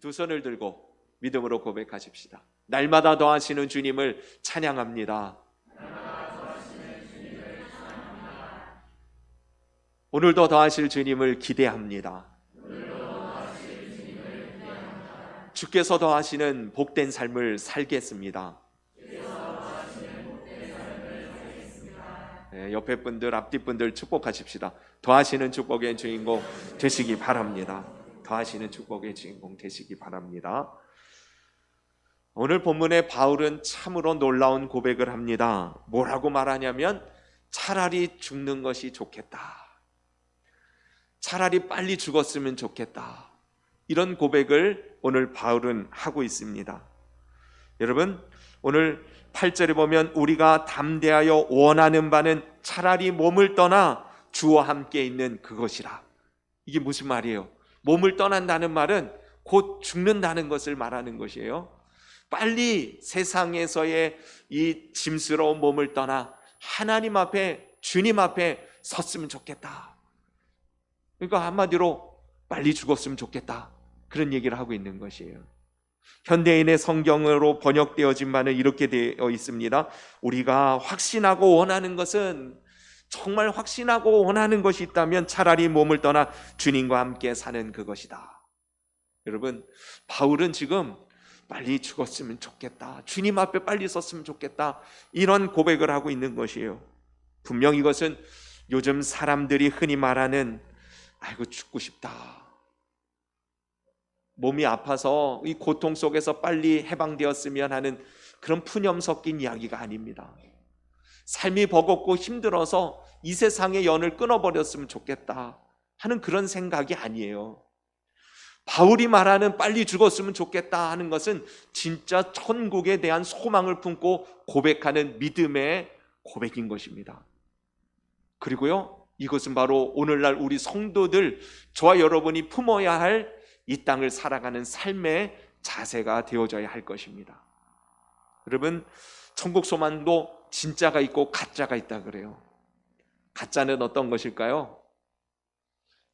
두 손을 들고 믿음으로 고백하십시다. 날마다 더하시는 주님을 찬양합니다. 오늘도 더하실 주님을 기대합니다. 주께서 더하시는 복된 삶을 살겠습니다. 네, 옆에 분들, 앞뒤 분들 축복하십시다. 더하시는 축복의 주인공 되시기 바랍니다. 더하시는 축복의 주인공 되시기 바랍니다. 오늘 본문의 바울은 참으로 놀라운 고백을 합니다. 뭐라고 말하냐면 차라리 죽는 것이 좋겠다. 차라리 빨리 죽었으면 좋겠다. 이런 고백을 오늘 바울은 하고 있습니다. 여러분, 오늘 8절에 보면 우리가 담대하여 원하는 바는 차라리 몸을 떠나 주와 함께 있는 그것이라. 이게 무슨 말이에요? 몸을 떠난다는 말은 곧 죽는다는 것을 말하는 것이에요. 빨리 세상에서의 이 짐스러운 몸을 떠나 하나님 앞에, 주님 앞에 섰으면 좋겠다. 그러니까 한마디로 빨리 죽었으면 좋겠다, 그런 얘기를 하고 있는 것이에요. 현대인의 성경으로 번역되어진 바는 이렇게 되어 있습니다. 우리가 확신하고 원하는 것은, 정말 확신하고 원하는 것이 있다면 차라리 몸을 떠나 주님과 함께 사는 그것이다. 여러분, 바울은 지금 빨리 죽었으면 좋겠다, 주님 앞에 빨리 섰으면 좋겠다, 이런 고백을 하고 있는 것이에요. 분명 이것은 요즘 사람들이 흔히 말하는 아이고 죽고 싶다, 몸이 아파서 이 고통 속에서 빨리 해방되었으면 하는 그런 푸념 섞인 이야기가 아닙니다. 삶이 버겁고 힘들어서 이 세상의 연을 끊어버렸으면 좋겠다 하는 그런 생각이 아니에요. 바울이 말하는 빨리 죽었으면 좋겠다 하는 것은 진짜 천국에 대한 소망을 품고 고백하는 믿음의 고백인 것입니다. 그리고요, 이것은 바로 오늘날 우리 성도들, 저와 여러분이 품어야 할 이 땅을 살아가는 삶의 자세가 되어져야 할 것입니다. 여러분, 천국 소망도 진짜가 있고 가짜가 있다 그래요. 가짜는 어떤 것일까요?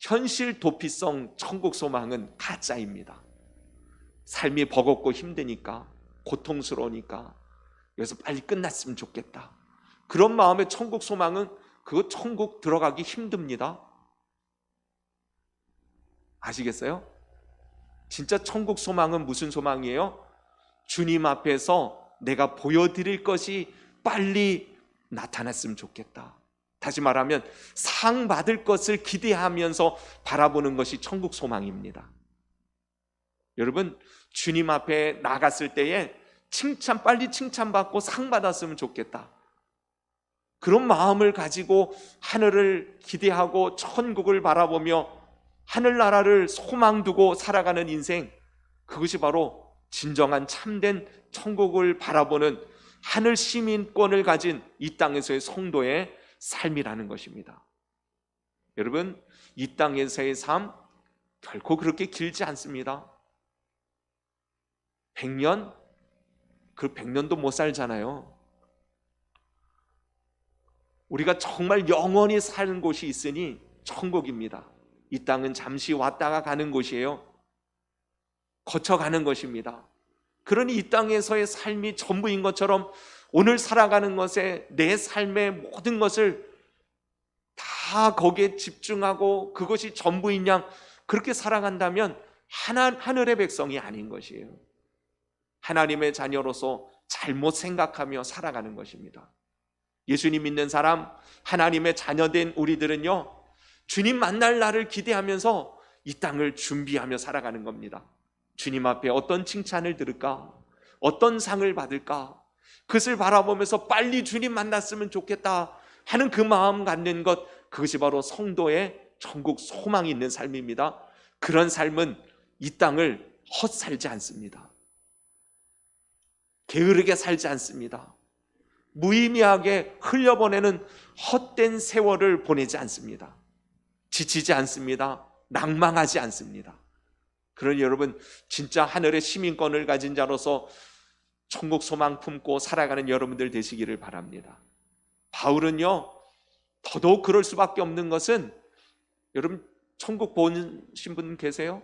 현실 도피성 천국 소망은 가짜입니다. 삶이 버겁고 힘드니까, 고통스러우니까 여기서 빨리 끝났으면 좋겠다, 그런 마음의 천국 소망은 그거 천국 들어가기 힘듭니다. 아시겠어요? 진짜 천국 소망은 무슨 소망이에요? 주님 앞에서 내가 보여드릴 것이 빨리 나타났으면 좋겠다. 다시 말하면 상 받을 것을 기대하면서 바라보는 것이 천국 소망입니다. 여러분, 주님 앞에 나갔을 때에 빨리 칭찬받고 상 받았으면 좋겠다, 그런 마음을 가지고 하늘을 기대하고 천국을 바라보며 하늘나라를 소망 두고 살아가는 인생, 그것이 바로 진정한 참된 천국을 바라보는 하늘 시민권을 가진 이 땅에서의 성도의 삶이라는 것입니다. 여러분, 이 땅에서의 삶 결코 그렇게 길지 않습니다. 100년? 그 100년도 못 살잖아요. 우리가 정말 영원히 사는 곳이 있으니 천국입니다. 이 땅은 잠시 왔다가 가는 곳이에요. 거쳐가는 것입니다. 그러니 이 땅에서의 삶이 전부인 것처럼 오늘 살아가는 것에 내 삶의 모든 것을 다 거기에 집중하고 그것이 전부인 양 그렇게 살아간다면 하늘의 백성이 아닌 것이에요. 하나님의 자녀로서 잘못 생각하며 살아가는 것입니다. 예수님 믿는 사람, 하나님의 자녀된 우리들은요, 주님 만날 날을 기대하면서 이 땅을 준비하며 살아가는 겁니다. 주님 앞에 어떤 칭찬을 들을까, 어떤 상을 받을까, 그것을 바라보면서 빨리 주님 만났으면 좋겠다 하는 그 마음 갖는 것, 그것이 바로 성도의 천국 소망이 있는 삶입니다. 그런 삶은 이 땅을 헛살지 않습니다. 게으르게 살지 않습니다. 무의미하게 흘려보내는 헛된 세월을 보내지 않습니다. 지치지 않습니다. 낭망하지 않습니다. 그러니 여러분, 진짜 하늘의 시민권을 가진 자로서 천국 소망 품고 살아가는 여러분들 되시기를 바랍니다. 바울은요, 더더욱 그럴 수밖에 없는 것은, 여러분 천국 보신 분 계세요?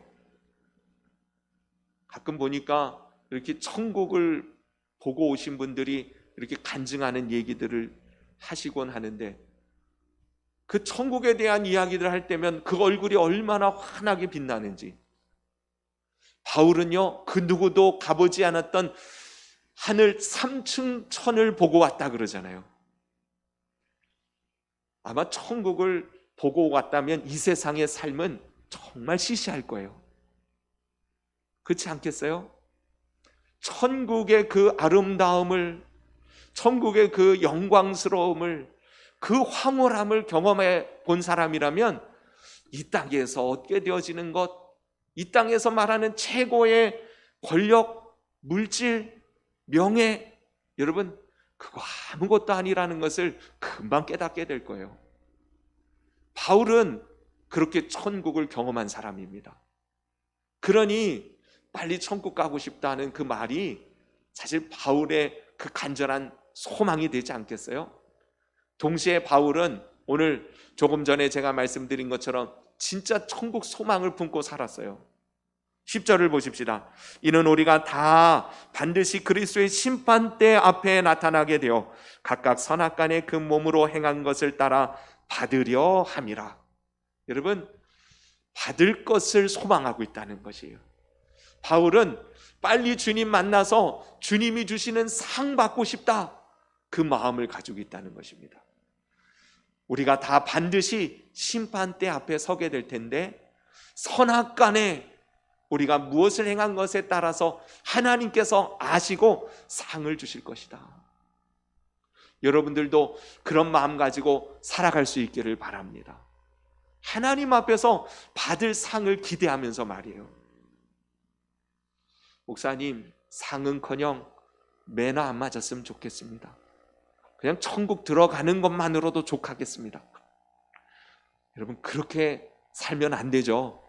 가끔 보니까 이렇게 천국을 보고 오신 분들이 이렇게 간증하는 얘기들을 하시곤 하는데, 그 천국에 대한 이야기를 할 때면 그 얼굴이 얼마나 환하게 빛나는지. 바울은요, 그 누구도 가보지 않았던 하늘 3층 천을 보고 왔다 그러잖아요. 아마 천국을 보고 왔다면 이 세상의 삶은 정말 시시할 거예요. 그렇지 않겠어요? 천국의 그 아름다움을, 천국의 그 영광스러움을, 그 황홀함을 경험해 본 사람이라면 이 땅에서 얻게 되어지는 것, 이 땅에서 말하는 최고의 권력, 물질, 명예, 여러분 그거 아무것도 아니라는 것을 금방 깨닫게 될 거예요. 바울은 그렇게 천국을 경험한 사람입니다. 그러니 빨리 천국 가고 싶다는 그 말이 사실 바울의 그 간절한 소망이 되지 않겠어요? 동시에 바울은 오늘 조금 전에 제가 말씀드린 것처럼 진짜 천국 소망을 품고 살았어요. 10절을 보십시다. 이는 우리가 다 반드시 그리스도의 심판대 앞에 나타나게 되어 각각 선악간에 그 몸으로 행한 것을 따라 받으려 함이라. 여러분, 받을 것을 소망하고 있다는 것이에요. 바울은 빨리 주님 만나서 주님이 주시는 상 받고 싶다, 그 마음을 가지고 있다는 것입니다. 우리가 다 반드시 심판대 앞에 서게 될 텐데, 선악간에 우리가 무엇을 행한 것에 따라서 하나님께서 아시고 상을 주실 것이다. 여러분들도 그런 마음 가지고 살아갈 수 있기를 바랍니다. 하나님 앞에서 받을 상을 기대하면서 말이에요. 목사님, 상은커녕 매너 안 맞았으면 좋겠습니다. 그냥 천국 들어가는 것만으로도 족하겠습니다. 여러분, 그렇게 살면 안 되죠.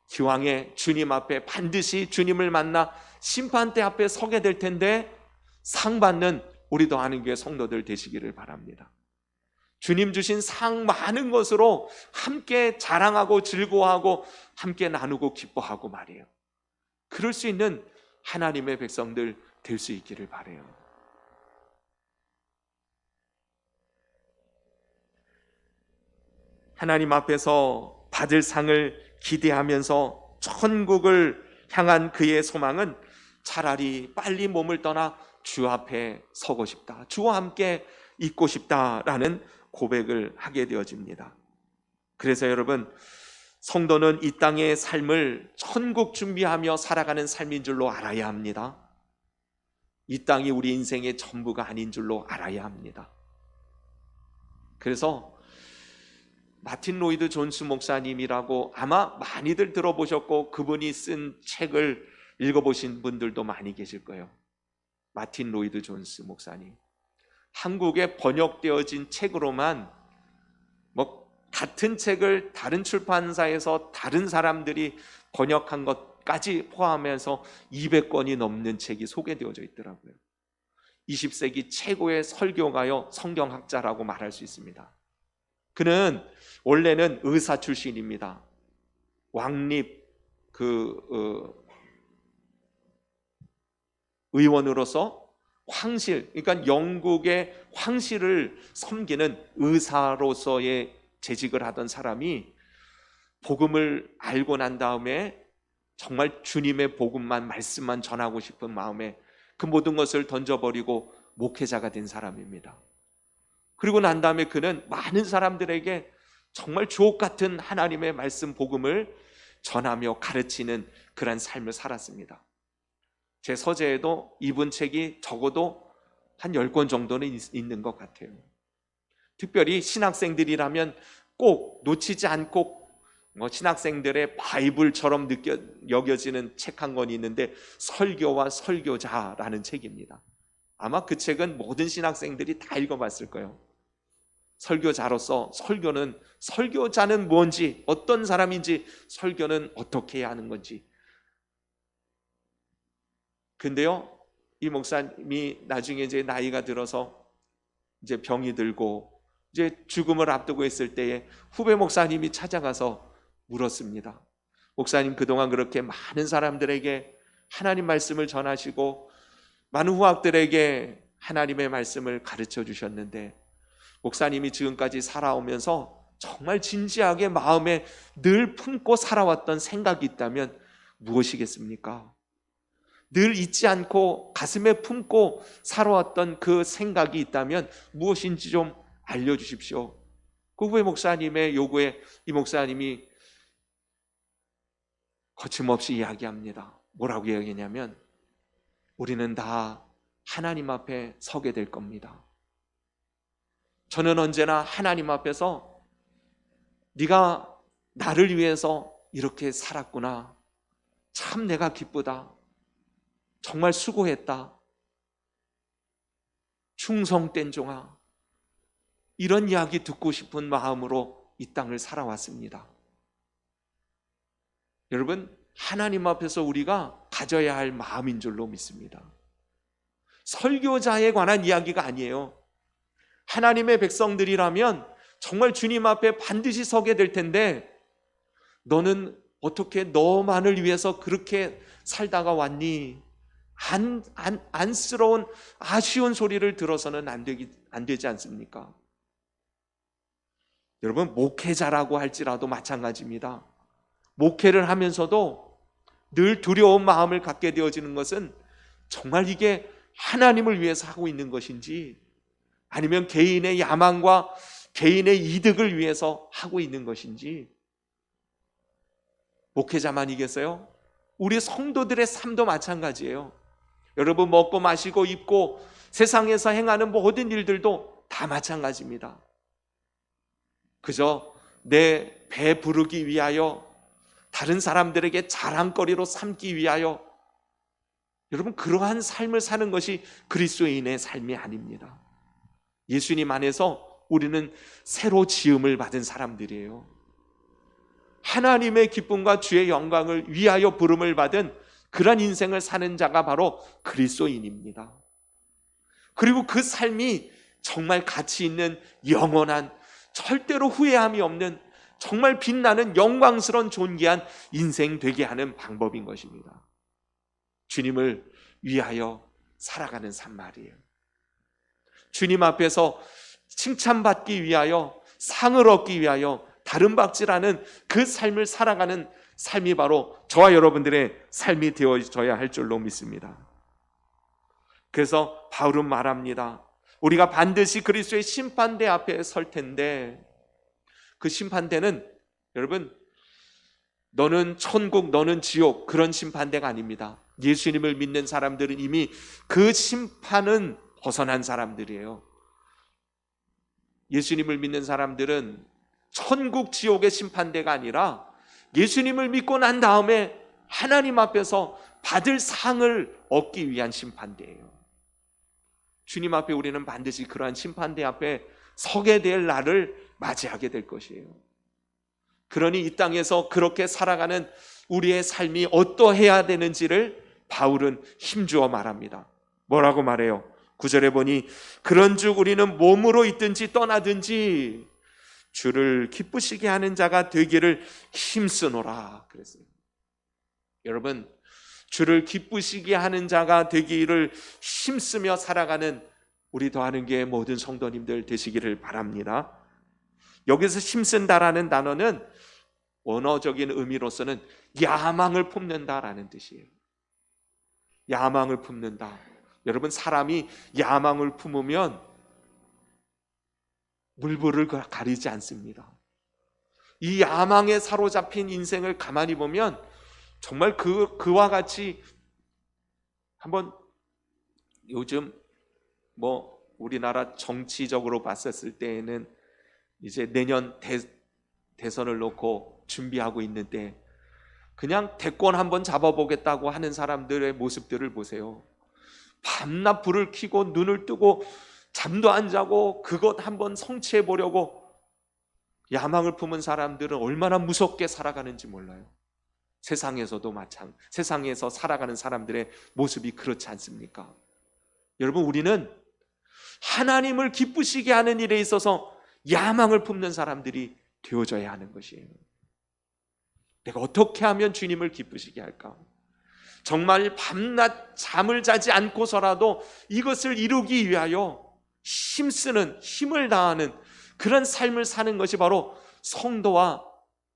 기왕에 주님 앞에 반드시 주님을 만나 심판대 앞에 서게 될 텐데, 상 받는 우리도 아는 교회 성도들 되시기를 바랍니다. 주님 주신 상 많은 것으로 함께 자랑하고 즐거워하고 함께 나누고 기뻐하고 말이에요. 그럴 수 있는 하나님의 백성들 될 수 있기를 바라요. 하나님 앞에서 받을 상을 기대하면서 천국을 향한 그의 소망은 차라리 빨리 몸을 떠나 주 앞에 서고 싶다, 주와 함께 있고 싶다라는 고백을 하게 되어집니다. 그래서 여러분, 성도는 이 땅의 삶을 천국 준비하며 살아가는 삶인 줄로 알아야 합니다. 이 땅이 우리 인생의 전부가 아닌 줄로 알아야 합니다. 그래서 마틴 로이드 존스 목사님이라고 아마 많이들 들어보셨고 그분이 쓴 책을 읽어보신 분들도 많이 계실 거예요. 마틴 로이드 존스 목사님, 한국에 번역되어진 책으로만 같은 책을 다른 출판사에서 다른 사람들이 번역한 것까지 포함해서 200권이 넘는 책이 소개되어져 있더라고요. 20세기 최고의 설교가요 성경학자라고 말할 수 있습니다. 그는 원래는 의사 출신입니다. 왕립 의원으로서 황실, 그러니까 영국의 황실을 섬기는 의사로서의 재직을 하던 사람이 복음을 알고 난 다음에 정말 주님의 복음만, 말씀만 전하고 싶은 마음에 그 모든 것을 던져버리고 목회자가 된 사람입니다. 그리고 난 다음에 그는 많은 사람들에게 정말 주옥 같은 하나님의 말씀, 복음을 전하며 가르치는 그런 삶을 살았습니다. 제 서재에도 이분 책이 적어도 한 10권 정도는 있는 것 같아요. 특별히 신학생들이라면 꼭 놓치지 않고 신학생들의 바이블처럼 여겨지는 책 한 권이 있는데, 설교와 설교자라는 책입니다. 아마 그 책은 모든 신학생들이 다 읽어봤을 거예요. 설교자로서 설교자는 뭔지, 어떤 사람인지, 설교는 어떻게 해야 하는 건지. 근데요, 이 목사님이 나중에 이제 나이가 들어서 이제 병이 들고 이제 죽음을 앞두고 있을 때에 후배 목사님이 찾아가서 물었습니다. 목사님 그동안 그렇게 많은 사람들에게 하나님 말씀을 전하시고 많은 후학들에게 하나님의 말씀을 가르쳐 주셨는데, 목사님이 지금까지 살아오면서 정말 진지하게 마음에 늘 품고 살아왔던 생각이 있다면 무엇이겠습니까? 늘 잊지 않고 가슴에 품고 살아왔던 그 생각이 있다면 무엇인지 좀 알려주십시오. 그 후에 목사님의 요구에 이 목사님이 거침없이 이야기합니다. 뭐라고 이야기하냐면, 우리는 다 하나님 앞에 서게 될 겁니다. 저는 언제나 하나님 앞에서 네가 나를 위해서 이렇게 살았구나, 참 내가 기쁘다, 정말 수고했다, 충성된 종아, 이런 이야기 듣고 싶은 마음으로 이 땅을 살아왔습니다. 여러분, 하나님 앞에서 우리가 가져야 할 마음인 줄로 믿습니다. 설교자에 관한 이야기가 아니에요. 하나님의 백성들이라면 정말 주님 앞에 반드시 서게 될 텐데, 너는 어떻게 너만을 위해서 그렇게 살다가 왔니? 안쓰러운 아쉬운 소리를 들어서는 안 되지 않습니까? 여러분, 목회자라고 할지라도 마찬가지입니다. 목회를 하면서도 늘 두려운 마음을 갖게 되어지는 것은 정말 이게 하나님을 위해서 하고 있는 것인지, 아니면 개인의 야망과 개인의 이득을 위해서 하고 있는 것인지. 목회자만이겠어요? 우리 성도들의 삶도 마찬가지예요. 여러분, 먹고 마시고 입고 세상에서 행하는 모든 일들도 다 마찬가지입니다. 그저 내 배 부르기 위하여, 다른 사람들에게 자랑거리로 삼기 위하여, 여러분, 그러한 삶을 사는 것이 그리스도인의 삶이 아닙니다. 예수님 안에서 우리는 새로 지음을 받은 사람들이에요. 하나님의 기쁨과 주의 영광을 위하여 부름을 받은 그런 인생을 사는 자가 바로 그리스도인입니다. 그리고 그 삶이 정말 가치 있는 영원한, 절대로 후회함이 없는, 정말 빛나는 영광스러운 존귀한 인생 되게 하는 방법인 것입니다. 주님을 위하여 살아가는 삶 말이에요. 주님 앞에서 칭찬받기 위하여, 상을 얻기 위하여 다른 박질하는 그 삶을 살아가는 삶이 바로 저와 여러분들의 삶이 되어져야 할 줄로 믿습니다. 그래서 바울은 말합니다. 우리가 반드시 그리스도의 심판대 앞에 설 텐데, 그 심판대는 여러분, 너는 천국, 너는 지옥, 그런 심판대가 아닙니다. 예수님을 믿는 사람들은 이미 그 심판은 벗어난 사람들이에요. 예수님을 믿는 사람들은 천국, 지옥의 심판대가 아니라 예수님을 믿고 난 다음에 하나님 앞에서 받을 상을 얻기 위한 심판대예요. 주님 앞에 우리는 반드시 그러한 심판대 앞에 서게 될 날을 맞이하게 될 것이에요. 그러니 이 땅에서 그렇게 살아가는 우리의 삶이 어떠해야 되는지를 바울은 힘주어 말합니다. 뭐라고 말해요? 9절에 보니 그런즉 우리는 몸으로 있든지 떠나든지 주를 기쁘시게 하는 자가 되기를 힘쓰노라 그랬어요. 여러분, 주를 기쁘시게 하는 자가 되기를 힘쓰며 살아가는 우리 더하는교회 모든 성도님들 되시기를 바랍니다. 여기서 힘쓴다라는 단어는 원어적인 의미로서는 야망을 품는다라는 뜻이에요. 야망을 품는다. 여러분, 사람이 야망을 품으면 물불을 가리지 않습니다. 이 야망에 사로잡힌 인생을 가만히 보면 정말 그와 같이, 한번 요즘 우리나라 정치적으로 봤었을 때에는 이제 내년 대선을 놓고 준비하고 있는데, 그냥 대권 한번 잡아보겠다고 하는 사람들의 모습들을 보세요. 밤낮 불을 켜고 눈을 뜨고 잠도 안 자고 그것 한번 성취해 보려고 야망을 품은 사람들은 얼마나 무섭게 살아가는지 몰라요. 세상에서 살아가는 사람들의 모습이 그렇지 않습니까? 여러분, 우리는 하나님을 기쁘시게 하는 일에 있어서 야망을 품는 사람들이 되어져야 하는 것이에요. 내가 어떻게 하면 주님을 기쁘시게 할까? 정말 밤낮 잠을 자지 않고서라도 이것을 이루기 위하여 힘쓰는, 힘을 다하는 그런 삶을 사는 것이 바로 성도와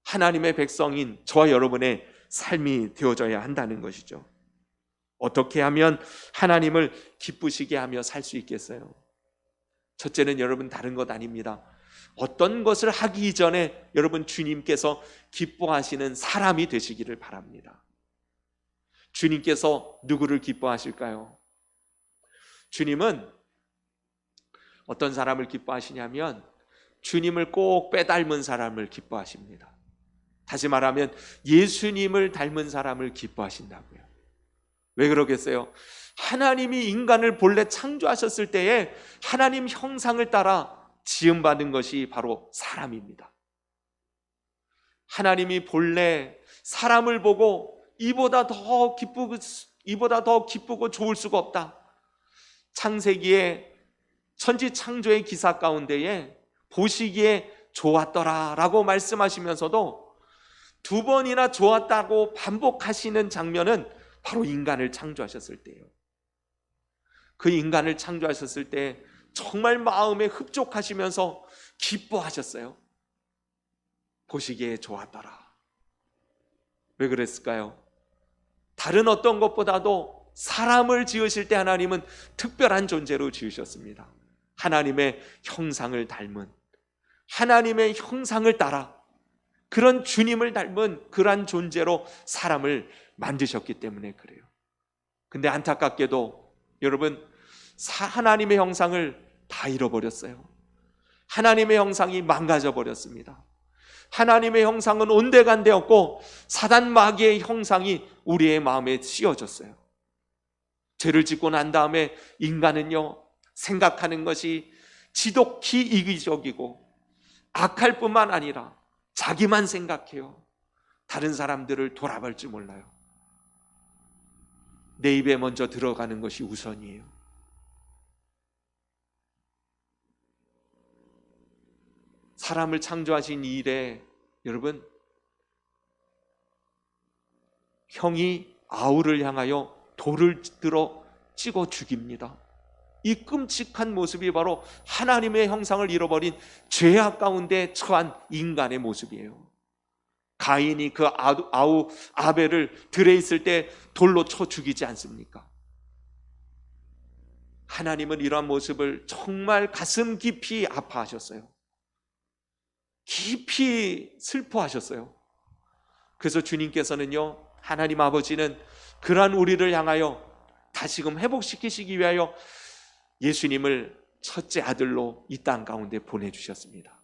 하나님의 백성인 저와 여러분의 삶이 되어져야 한다는 것이죠. 어떻게 하면 하나님을 기쁘시게 하며 살 수 있겠어요? 첫째는 여러분, 다른 것 아닙니다. 어떤 것을 하기 이전에 여러분, 주님께서 기뻐하시는 사람이 되시기를 바랍니다. 주님께서 누구를 기뻐하실까요? 주님은 어떤 사람을 기뻐하시냐면 주님을 꼭 빼닮은 사람을 기뻐하십니다. 다시 말하면 예수님을 닮은 사람을 기뻐하신다고요. 왜 그러겠어요? 하나님이 인간을 본래 창조하셨을 때에 하나님 형상을 따라 지음받은 것이 바로 사람입니다. 하나님이 본래 사람을 보고 이보다 더 기쁘고 좋을 수가 없다. 창세기에 천지 창조의 기사 가운데에 보시기에 좋았더라라고 말씀하시면서도 두 번이나 좋았다고 반복하시는 장면은 바로 인간을 창조하셨을 때예요. 그 인간을 창조하셨을 때 정말 마음에 흡족하시면서 기뻐하셨어요. 보시기에 좋았더라. 왜 그랬을까요? 다른 어떤 것보다도 사람을 지으실 때 하나님은 특별한 존재로 지으셨습니다. 하나님의 형상을 닮은, 하나님의 형상을 따라 그런 주님을 닮은 그러한 존재로 사람을 만드셨기 때문에 그래요. 근데 안타깝게도 여러분, 하나님의 형상을 다 잃어버렸어요. 하나님의 형상이 망가져 버렸습니다. 하나님의 형상은 온데간데없고 사단 마귀의 형상이 우리의 마음에 씌워졌어요. 죄를 짓고 난 다음에 인간은요, 생각하는 것이 지독히 이기적이고 악할 뿐만 아니라 자기만 생각해요. 다른 사람들을 돌아볼 줄 몰라요. 내 입에 먼저 들어가는 것이 우선이에요. 사람을 창조하신 이 일에 여러분, 형이 아우를 향하여 돌을 들어 찍어 죽입니다. 이 끔찍한 모습이 바로 하나님의 형상을 잃어버린 죄악 가운데 처한 인간의 모습이에요. 가인이 그 아우 아벨을 들에 있을 때 돌로 쳐 죽이지 않습니까? 하나님은 이러한 모습을 정말 가슴 깊이 아파하셨어요. 깊이 슬퍼하셨어요. 그래서 주님께서는요, 하나님 아버지는 그러한 우리를 향하여 다시금 회복시키시기 위하여 예수님을 첫째 아들로 이 땅 가운데 보내주셨습니다.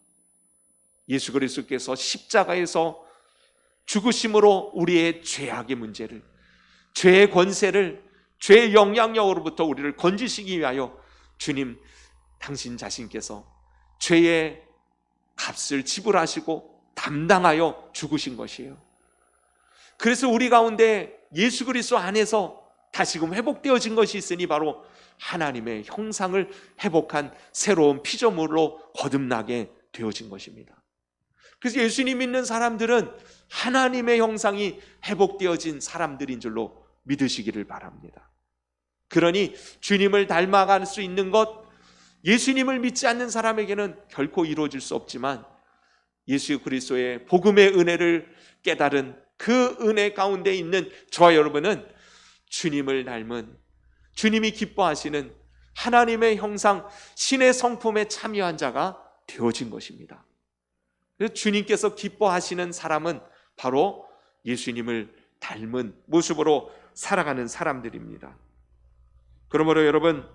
예수 그리스도께서 십자가에서 죽으심으로 우리의 죄악의 문제를, 죄의 권세를, 죄의 영향력으로부터 우리를 건지시기 위하여 주님 당신 자신께서 죄의 값을 지불하시고 담당하여 죽으신 것이에요. 그래서 우리 가운데 예수 그리스도 안에서 다시금 회복되어진 것이 있으니 바로 하나님의 형상을 회복한 새로운 피조물로 거듭나게 되어진 것입니다. 그래서 예수님 믿는 사람들은 하나님의 형상이 회복되어진 사람들인 줄로 믿으시기를 바랍니다. 그러니 주님을 닮아갈 수 있는 것, 예수님을 믿지 않는 사람에게는 결코 이루어질 수 없지만 예수 그리스도의 복음의 은혜를 깨달은 그 은혜 가운데 있는 저와 여러분은 주님을 닮은, 주님이 기뻐하시는 하나님의 형상, 신의 성품에 참여한 자가 되어진 것입니다. 그래서 주님께서 기뻐하시는 사람은 바로 예수님을 닮은 모습으로 살아가는 사람들입니다. 그러므로 여러분,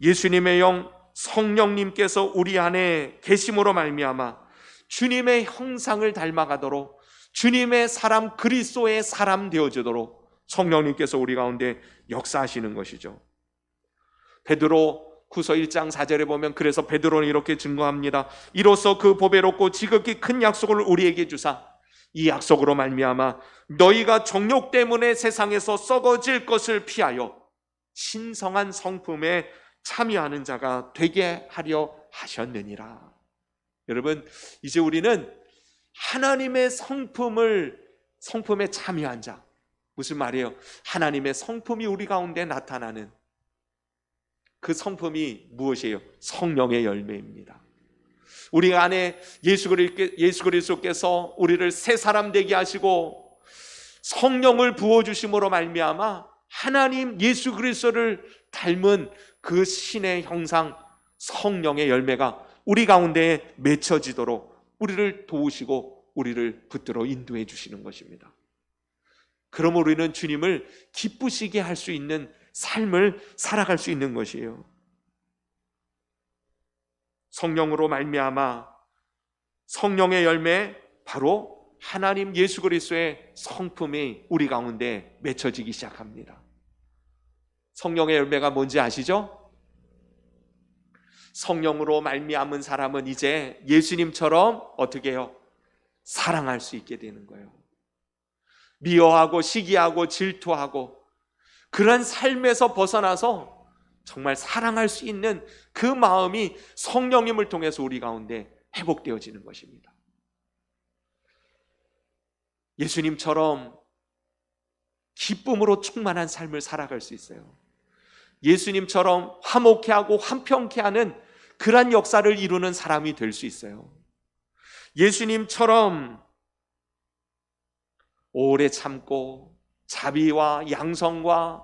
예수님의 영 성령님께서 우리 안에 계심으로 말미암아 주님의 형상을 닮아가도록, 주님의 사람, 그리스도의 사람 되어지도록 성령님께서 우리 가운데 역사하시는 것이죠. 베드로 후서 1장 4절에 보면, 그래서 베드로는 이렇게 증거합니다. 이로써 그 보배롭고 지극히 큰 약속을 우리에게 주사 이 약속으로 말미암아 너희가 정욕 때문에 세상에서 썩어질 것을 피하여 신성한 성품에 참여하는 자가 되게 하려 하셨느니라. 여러분, 이제 우리는 하나님의 성품을 성품에 참여한 자. 무슨 말이에요? 하나님의 성품이 우리 가운데 나타나는 그 성품이 무엇이에요? 성령의 열매입니다. 우리 안에 예수 그리스도께서 우리를 새 사람 되게 하시고 성령을 부어주심으로 말미암아 하나님 예수 그리스도를 닮은 그 신의 형상 성령의 열매가 우리 가운데에 맺혀지도록 우리를 도우시고 우리를 붙들어 인도해 주시는 것입니다. 그러므로 우리는 주님을 기쁘시게 할 수 있는 삶을 살아갈 수 있는 것이에요. 성령으로 말미암아 성령의 열매, 바로 하나님 예수 그리스도의 성품이 우리 가운데 맺혀지기 시작합니다. 성령의 열매가 뭔지 아시죠? 성령으로 말미암은 사람은 이제 예수님처럼 어떻게 해요? 사랑할 수 있게 되는 거예요. 미워하고 시기하고 질투하고 그런 삶에서 벗어나서 정말 사랑할 수 있는 그 마음이 성령님을 통해서 우리 가운데 회복되어지는 것입니다. 예수님처럼 기쁨으로 충만한 삶을 살아갈 수 있어요. 예수님처럼 화목해 하고 한평케 하는 그러한 역사를 이루는 사람이 될 수 있어요. 예수님처럼 오래 참고 자비와 양성과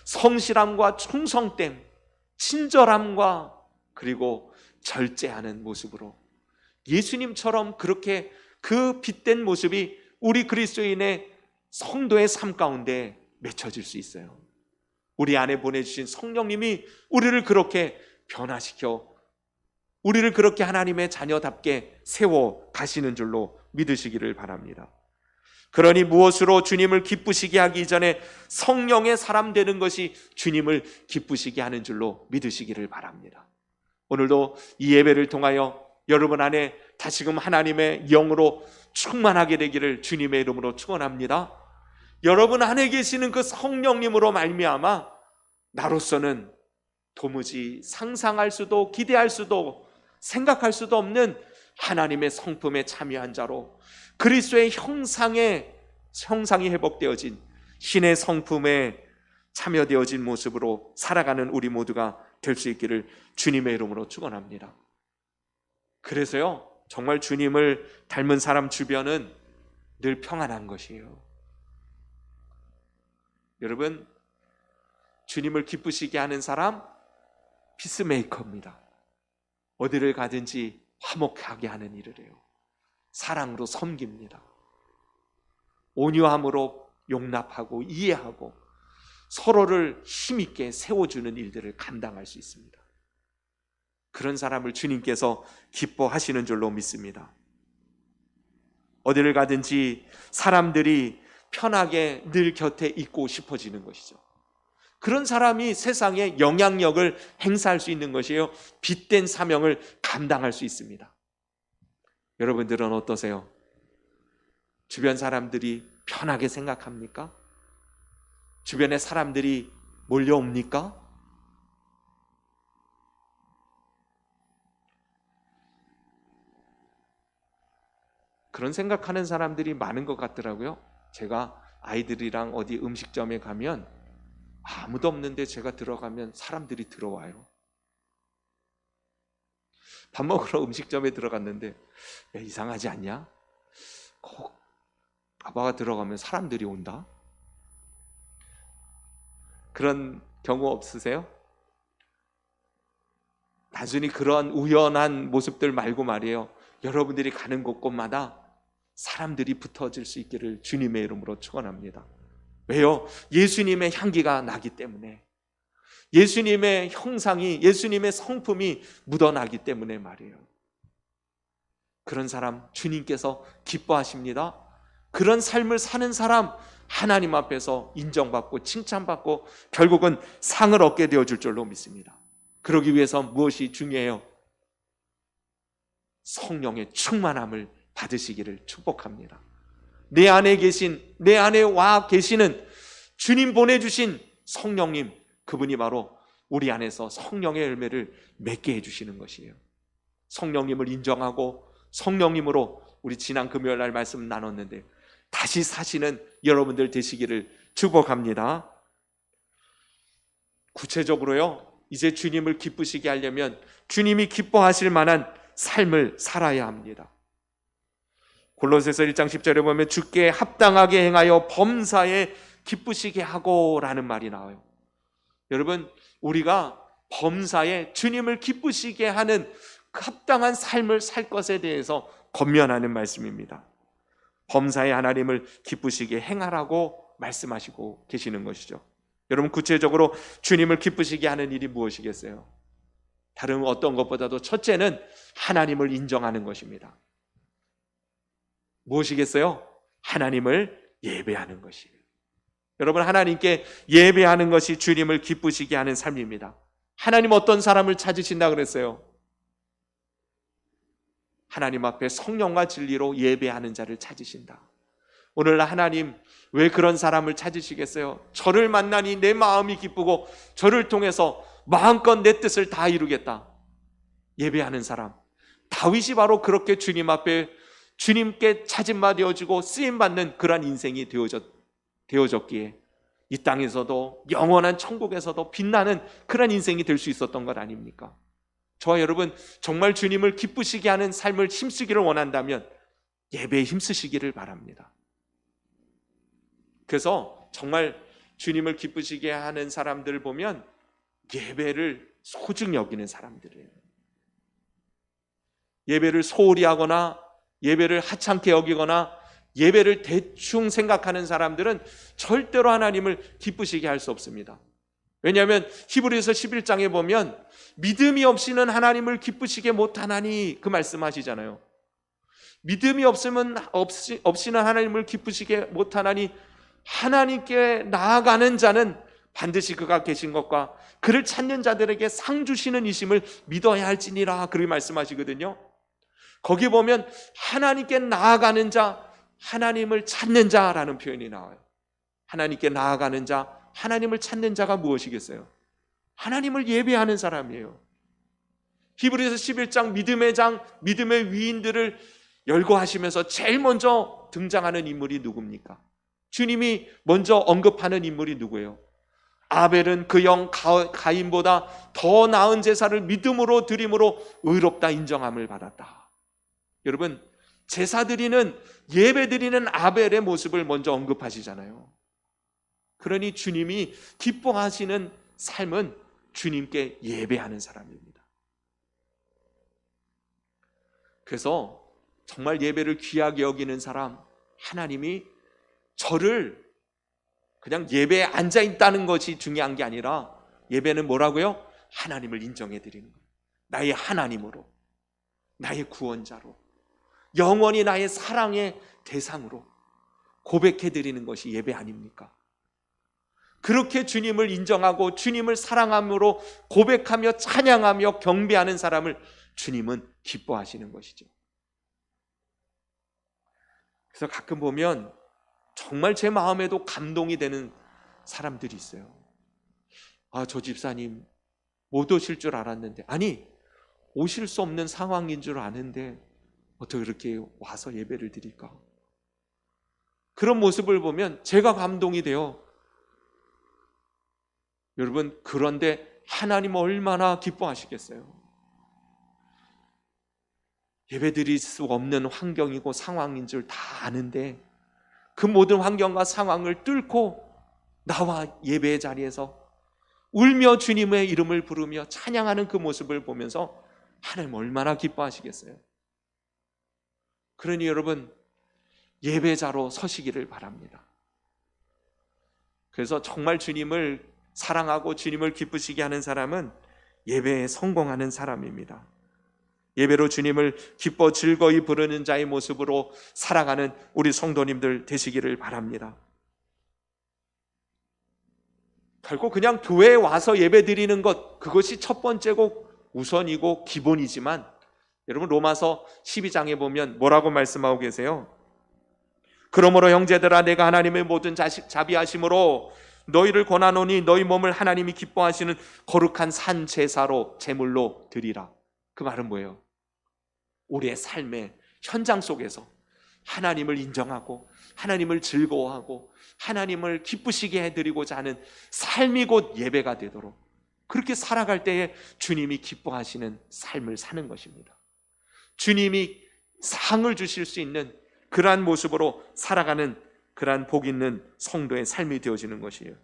성실함과 충성됨, 친절함과 그리고 절제하는 모습으로 예수님처럼 그렇게 그 빛된 모습이 우리 그리스도인의 성도의 삶 가운데 맺혀질 수 있어요. 우리 안에 보내주신 성령님이 우리를 그렇게 변화시켜 우리를 그렇게 하나님의 자녀답게 세워 가시는 줄로 믿으시기를 바랍니다. 그러니 무엇으로 주님을 기쁘시게 하기 이전에 성령의 사람 되는 것이 주님을 기쁘시게 하는 줄로 믿으시기를 바랍니다. 오늘도 이 예배를 통하여 여러분 안에 다시금 하나님의 영으로 충만하게 되기를 주님의 이름으로 축원합니다. 여러분 안에 계시는 그 성령님으로 말미암아 나로서는 도무지 상상할 수도 기대할 수도 생각할 수도 없는 하나님의 성품에 참여한 자로 그리스도의 형상이 회복되어진 신의 성품에 참여되어진 모습으로 살아가는 우리 모두가 될 수 있기를 주님의 이름으로 축원합니다. 그래서요, 정말 주님을 닮은 사람 주변은 늘 평안한 것이에요. 여러분, 주님을 기쁘시게 하는 사람 피스메이커입니다. 어디를 가든지 화목하게 하는 일을 해요. 사랑으로 섬깁니다. 온유함으로 용납하고 이해하고 서로를 힘있게 세워주는 일들을 감당할 수 있습니다. 그런 사람을 주님께서 기뻐하시는 줄로 믿습니다. 어디를 가든지 사람들이 편하게 늘 곁에 있고 싶어지는 것이죠. 그런 사람이 세상에 영향력을 행사할 수 있는 것이에요. 빛된 사명을 감당할 수 있습니다. 여러분들은 어떠세요? 주변 사람들이 편하게 생각합니까? 주변에 사람들이 몰려옵니까? 그런 생각하는 사람들이 많은 것 같더라고요. 제가 아이들이랑 어디 음식점에 가면 아무도 없는데 제가 들어가면 사람들이 들어와요. 밥 먹으러 음식점에 들어갔는데 야, 이상하지 않냐? 꼭 아빠가 들어가면 사람들이 온다? 그런 경우 없으세요? 단순히 그런 우연한 모습들 말고 말이에요. 여러분들이 가는 곳곳마다 사람들이 붙어질 수 있기를 주님의 이름으로 축원합니다. 왜요? 예수님의 향기가 나기 때문에, 예수님의 형상이, 예수님의 성품이 묻어나기 때문에 말이에요. 그런 사람 주님께서 기뻐하십니다. 그런 삶을 사는 사람 하나님 앞에서 인정받고 칭찬받고 결국은 상을 얻게 되어줄 줄로 믿습니다. 그러기 위해서 무엇이 중요해요? 성령의 충만함을 받으시기를 축복합니다. 내 안에 와 계시는 주님 보내주신 성령님, 그분이 바로 우리 안에서 성령의 열매를 맺게 해주시는 것이에요. 성령님을 인정하고 성령님으로 우리 지난 금요일 날 말씀 나눴는데 다시 사시는 여러분들 되시기를 축복합니다. 구체적으로요, 이제 주님을 기쁘시게 하려면 주님이 기뻐하실 만한 삶을 살아야 합니다. 골로새서 1장 10절에 보면 주께 합당하게 행하여 범사에 기쁘시게 하고 라는 말이 나와요. 여러분, 우리가 범사에 주님을 기쁘시게 하는 합당한 삶을 살 것에 대해서 권면하는 말씀입니다. 범사에 하나님을 기쁘시게 행하라고 말씀하시고 계시는 것이죠. 여러분, 구체적으로 주님을 기쁘시게 하는 일이 무엇이겠어요? 다른 어떤 것보다도 첫째는 하나님을 인정하는 것입니다. 무엇이겠어요? 하나님을 예배하는 것이에요. 여러분, 하나님께 예배하는 것이 주님을 기쁘시게 하는 삶입니다. 하나님 어떤 사람을 찾으신다 그랬어요? 하나님 앞에 성령과 진리로 예배하는 자를 찾으신다. 오늘 하나님 왜 그런 사람을 찾으시겠어요? 저를 만나니 내 마음이 기쁘고 저를 통해서 마음껏 내 뜻을 다 이루겠다. 예배하는 사람. 다윗이 바로 그렇게 주님 앞에 주님께 찾음바 되어지고 쓰임받는 그러한 인생이 되어졌기에 이 땅에서도 영원한 천국에서도 빛나는 그런 인생이 될 수 있었던 것 아닙니까? 저와 여러분, 정말 주님을 기쁘시게 하는 삶을 힘쓰기를 원한다면 예배에 힘쓰시기를 바랍니다. 그래서 정말 주님을 기쁘시게 하는 사람들을 보면 예배를 소중히 여기는 사람들이에요. 예배를 소홀히 하거나 예배를 하찮게 여기거나 예배를 대충 생각하는 사람들은 절대로 하나님을 기쁘시게 할 수 없습니다. 왜냐하면 히브리서 11장에 보면 믿음이 없이는 하나님을 기쁘시게 못하나니 그 말씀하시잖아요. 믿음이 없이는 하나님을 기쁘시게 못하나니 하나님께 나아가는 자는 반드시 그가 계신 것과 그를 찾는 자들에게 상 주시는 이심을 믿어야 할지니라, 그렇게 말씀하시거든요. 거기 보면 하나님께 나아가는 자, 하나님을 찾는 자라는 표현이 나와요. 하나님께 나아가는 자, 하나님을 찾는 자가 무엇이겠어요? 하나님을 예배하는 사람이에요. 히브리서 11장 믿음의 장, 믿음의 위인들을 열거하시면서 제일 먼저 등장하는 인물이 누굽니까? 주님이 먼저 언급하는 인물이 누구예요? 아벨은 그 형 가인보다 더 나은 제사를 믿음으로 드림으로 의롭다 인정함을 받았다. 여러분, 제사 드리는, 예배 드리는 아벨의 모습을 먼저 언급하시잖아요. 그러니 주님이 기뻐하시는 삶은 주님께 예배하는 사람입니다. 그래서 정말 예배를 귀하게 여기는 사람, 하나님이 저를 그냥 예배에 앉아 있다는 것이 중요한 게 아니라 예배는 뭐라고요? 하나님을 인정해 드리는 거예요. 나의 하나님으로, 나의 구원자로, 영원히 나의 사랑의 대상으로 고백해 드리는 것이 예배 아닙니까? 그렇게 주님을 인정하고 주님을 사랑함으로 고백하며 찬양하며 경배하는 사람을 주님은 기뻐하시는 것이죠. 그래서 가끔 보면 정말 제 마음에도 감동이 되는 사람들이 있어요. 아, 저 집사님 못 오실 줄 알았는데, 아니 오실 수 없는 상황인 줄 아는데 어떻게 그렇게 와서 예배를 드릴까? 그런 모습을 보면 제가 감동이 돼요. 여러분, 그런데 하나님 얼마나 기뻐하시겠어요? 예배 드릴 수 없는 환경이고 상황인 줄 다 아는데 그 모든 환경과 상황을 뚫고 나와 예배의 자리에서 울며 주님의 이름을 부르며 찬양하는 그 모습을 보면서 하나님 얼마나 기뻐하시겠어요? 그러니 여러분, 예배자로 서시기를 바랍니다. 그래서 정말 주님을 사랑하고 주님을 기쁘시게 하는 사람은 예배에 성공하는 사람입니다. 예배로 주님을 기뻐 즐거이 부르는 자의 모습으로 살아가는 우리 성도님들 되시기를 바랍니다. 결국 그냥 교회에 와서 예배 드리는 것, 그것이 첫 번째고 우선이고 기본이지만, 여러분 로마서 12장에 보면 뭐라고 말씀하고 계세요? 그러므로 형제들아, 내가 하나님의 모든 자비하심으로 너희를 권하노니 너희 몸을 하나님이 기뻐하시는 거룩한 산 제사로 제물로 드리라. 그 말은 뭐예요? 우리의 삶의 현장 속에서 하나님을 인정하고 하나님을 즐거워하고 하나님을 기쁘시게 해드리고자 하는 삶이 곧 예배가 되도록, 그렇게 살아갈 때에 주님이 기뻐하시는 삶을 사는 것입니다. 주님이 상을 주실 수 있는 그러한 모습으로 살아가는 그러한 복 있는 성도의 삶이 되어지는 것이에요.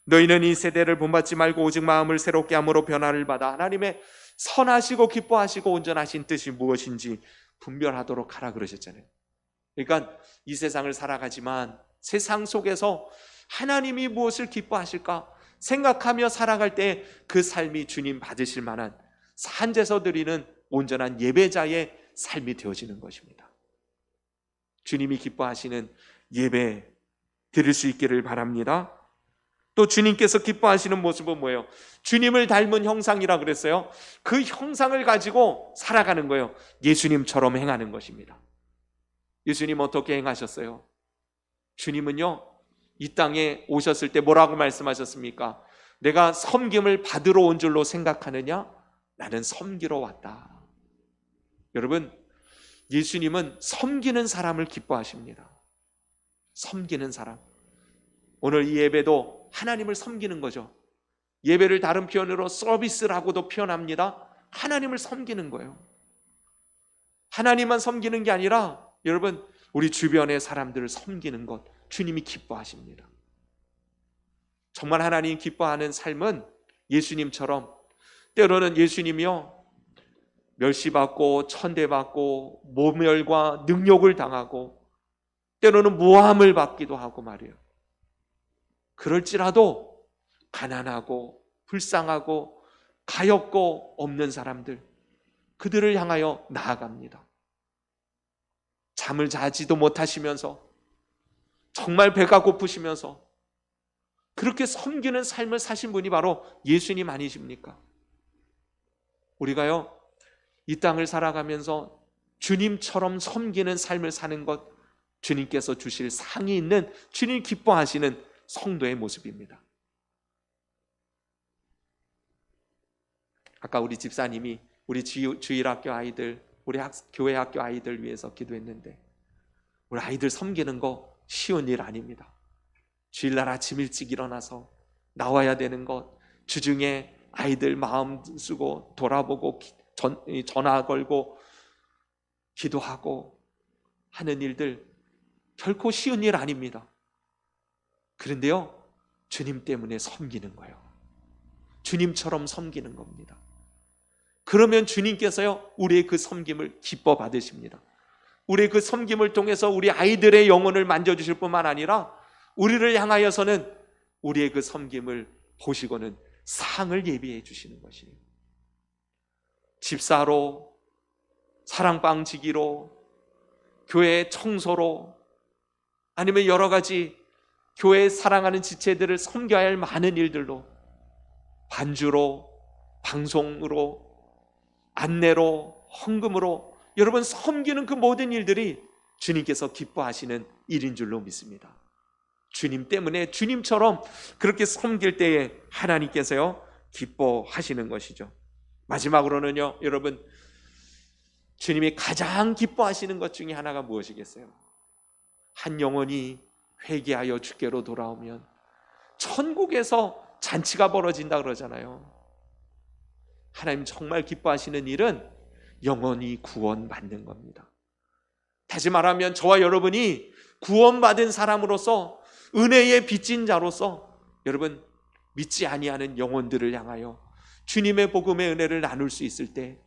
너희는 이 세대를 본받지 말고 오직 마음을 새롭게 함으로 변화를 받아 하나님의 선하시고 기뻐하시고 온전하신 뜻이 무엇인지 분별하도록 하라 그러셨잖아요. 그러니까 이 세상을 살아가지만 세상 속에서 하나님이 무엇을 기뻐하실까 생각하며 살아갈 때 그 삶이 주님 받으실 만한 산제서 드리는 온전한 예배자의 삶이 되어지는 것입니다. 주님이 기뻐하시는 예배 드릴 수 있기를 바랍니다. 또 주님께서 기뻐하시는 모습은 뭐예요? 주님을 닮은 형상이라 그랬어요. 그 형상을 가지고 살아가는 거예요. 예수님처럼 행하는 것입니다. 예수님 어떻게 행하셨어요? 주님은요, 이 땅에 오셨을 때 뭐라고 말씀하셨습니까? 내가 섬김을 받으러 온 줄로 생각하느냐? 나는 섬기러 왔다. 여러분, 예수님은 섬기는 사람을 기뻐하십니다. 섬기는 사람. 오늘 이 예배도 하나님을 섬기는 거죠. 예배를 다른 표현으로 서비스라고도 표현합니다. 하나님을 섬기는 거예요. 하나님만 섬기는 게 아니라 여러분, 우리 주변의 사람들을 섬기는 것, 주님이 기뻐하십니다. 정말 하나님 기뻐하는 삶은 예수님처럼, 때로는 예수님이요, 멸시받고 천대받고 모멸과 능욕을 당하고 때로는 모함을 받기도 하고 말이에요. 그럴지라도 가난하고 불쌍하고 가엾고 없는 사람들, 그들을 향하여 나아갑니다. 잠을 자지도 못하시면서 정말 배가 고프시면서 그렇게 섬기는 삶을 사신 분이 바로 예수님 아니십니까? 우리가요, 이 땅을 살아가면서 주님처럼 섬기는 삶을 사는 것, 주님께서 주실 상이 있는, 주님 기뻐하시는 성도의 모습입니다. 아까 우리 집사님이 우리 주일학교 아이들, 우리 교회 학교 아이들 위해서 기도했는데, 우리 아이들 섬기는 거 쉬운 일 아닙니다. 주일날 아침 일찍 일어나서 나와야 되는 것, 주중에 아이들 마음 쓰고 돌아보고 전화 걸고 기도하고 하는 일들 결코 쉬운 일 아닙니다. 그런데요, 주님 때문에 섬기는 거예요. 주님처럼 섬기는 겁니다. 그러면 주님께서요, 우리의 그 섬김을 기뻐 받으십니다. 우리의 그 섬김을 통해서 우리 아이들의 영혼을 만져주실 뿐만 아니라 우리를 향하여서는 우리의 그 섬김을 보시고는 상을 예비해 주시는 것이에요. 집사로, 사랑방 지기로, 교회 청소로, 아니면 여러 가지 교회에 사랑하는 지체들을 섬겨야 할 많은 일들로, 반주로, 방송으로, 안내로, 헌금으로, 여러분 섬기는 그 모든 일들이 주님께서 기뻐하시는 일인 줄로 믿습니다. 주님 때문에 주님처럼 그렇게 섬길 때에 하나님께서요, 기뻐하시는 것이죠. 마지막으로는요, 여러분, 주님이 가장 기뻐하시는 것 중에 하나가 무엇이겠어요? 한 영혼이 회개하여 주께로 돌아오면 천국에서 잔치가 벌어진다 그러잖아요. 하나님 정말 기뻐하시는 일은 영혼이 구원받는 겁니다. 다시 말하면 저와 여러분이 구원받은 사람으로서, 은혜의 빚진 자로서 여러분 믿지 아니하는 영혼들을 향하여 주님의 복음의 은혜를 나눌 수 있을 때,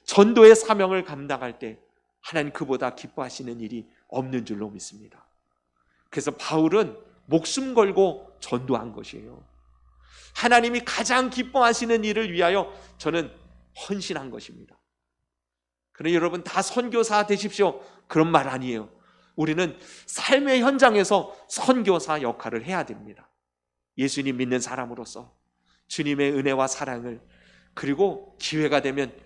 전도의 사명을 감당할 때 하나님 그보다 기뻐하시는 일이 없는 줄로 믿습니다. 그래서 바울은 목숨 걸고 전도한 것이에요. 하나님이 가장 기뻐하시는 일을 위하여 저는 헌신한 것입니다. 그러니 여러분 다 선교사 되십시오, 그런 말 아니에요. 우리는 삶의 현장에서 선교사 역할을 해야 됩니다. 예수님 믿는 사람으로서 주님의 은혜와 사랑을, 그리고 기회가 되면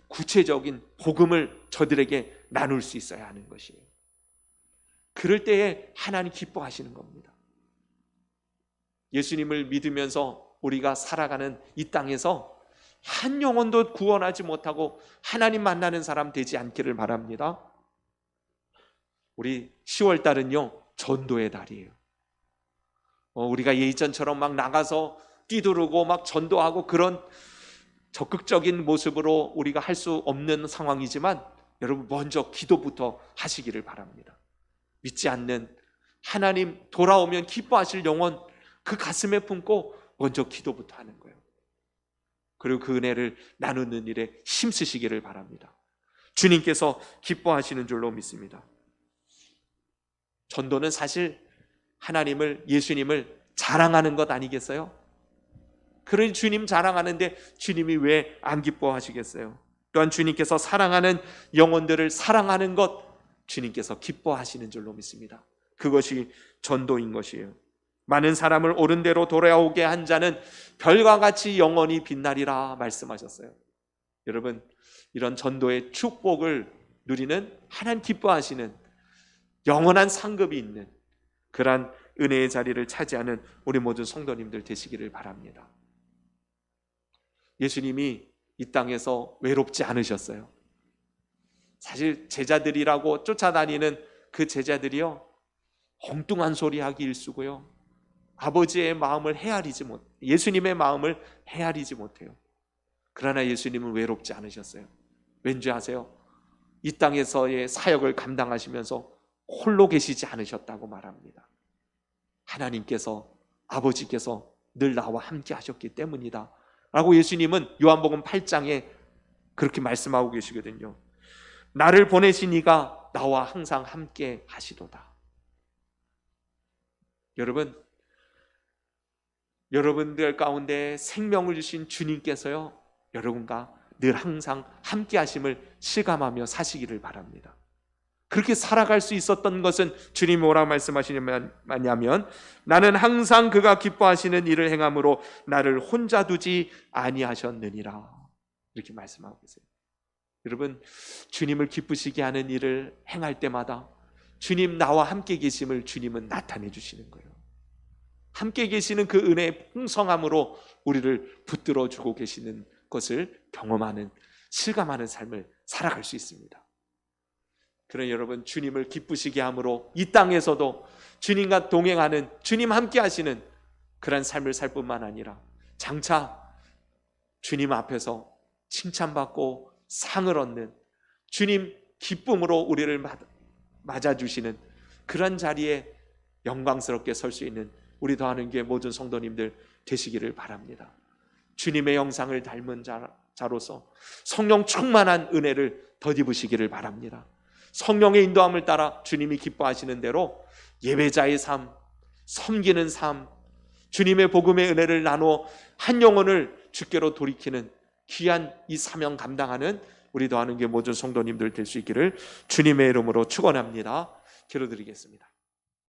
구체적인 복음을 저들에게 나눌 수 있어야 하는 것이에요. 그럴 때에 하나님 기뻐하시는 겁니다. 예수님을 믿으면서 우리가 살아가는 이 땅에서 한 영혼도 구원하지 못하고 하나님 만나는 사람 되지 않기를 바랍니다. 우리 10월 달은요, 전도의 달이에요. 우리가 예전처럼 막 나가서 뛰두르고 막 전도하고 그런 적극적인 모습으로 우리가 할 수 없는 상황이지만 여러분 먼저 기도부터 하시기를 바랍니다. 믿지 않는 하나님 돌아오면 기뻐하실 영혼 그 가슴에 품고 먼저 기도부터 하는 거예요. 그리고 그 은혜를 나누는 일에 힘쓰시기를 바랍니다. 주님께서 기뻐하시는 줄로 믿습니다. 전도는 사실 하나님을, 예수님을 자랑하는 것 아니겠어요? 그러니 주님 자랑하는데 주님이 왜 안 기뻐하시겠어요? 또한 주님께서 사랑하는 영혼들을 사랑하는 것 주님께서 기뻐하시는 줄로 믿습니다. 그것이 전도인 것이에요. 많은 사람을 옳은 대로 돌아오게 한 자는 별과 같이 영원히 빛나리라 말씀하셨어요. 여러분, 이런 전도의 축복을 누리는 하나님 기뻐하시는 영원한 상급이 있는 그러한 은혜의 자리를 차지하는 우리 모든 성도님들 되시기를 바랍니다. 예수님이 이 땅에서 외롭지 않으셨어요. 사실 제자들이라고 쫓아다니는 그 제자들이요, 엉뚱한 소리 하기 일쑤고요, 아버지의 마음을 예수님의 마음을 헤아리지 못해요. 그러나 예수님은 외롭지 않으셨어요. 왠지 아세요? 이 땅에서의 사역을 감당하시면서 홀로 계시지 않으셨다고 말합니다. 하나님께서, 아버지께서 늘 나와 함께 하셨기 때문이다 라고 예수님은 요한복음 8장에 그렇게 말씀하고 계시거든요. 나를 보내신 이가 나와 항상 함께 하시도다. 여러분, 여러분들 가운데 생명을 주신 주님께서요, 여러분과 늘 항상 함께 하심을 실감하며 사시기를 바랍니다. 그렇게 살아갈 수 있었던 것은 주님이 뭐라고 말씀하시냐면, 나는 항상 그가 기뻐하시는 일을 행함으로 나를 혼자 두지 아니하셨느니라, 이렇게 말씀하고 계세요. 여러분, 주님을 기쁘시게 하는 일을 행할 때마다 주님 나와 함께 계심을 주님은 나타내 주시는 거예요. 함께 계시는 그 은혜의 풍성함으로 우리를 붙들어 주고 계시는 것을 경험하는, 실감하는 삶을 살아갈 수 있습니다. 그러나 여러분, 주님을 기쁘시게 함으로 이 땅에서도 주님과 동행하는, 주님 함께 하시는 그런 삶을 살 뿐만 아니라 장차 주님 앞에서 칭찬받고 상을 얻는, 주님 기쁨으로 우리를 맞아주시는 그런 자리에 영광스럽게 설 수 있는 우리 더하는교회 모든 성도님들 되시기를 바랍니다. 주님의 형상을 닮은 자로서 성령 충만한 은혜를 덧입으시기를 바랍니다. 성령의 인도함을 따라 주님이 기뻐하시는 대로 예배자의 삶, 섬기는 삶, 주님의 복음의 은혜를 나누어 한 영혼을 주께로 돌이키는 귀한 이 사명 감당하는 우리 더하는교회 모든 성도님들 될 수 있기를 주님의 이름으로 축원합니다. 기도드리겠습니다.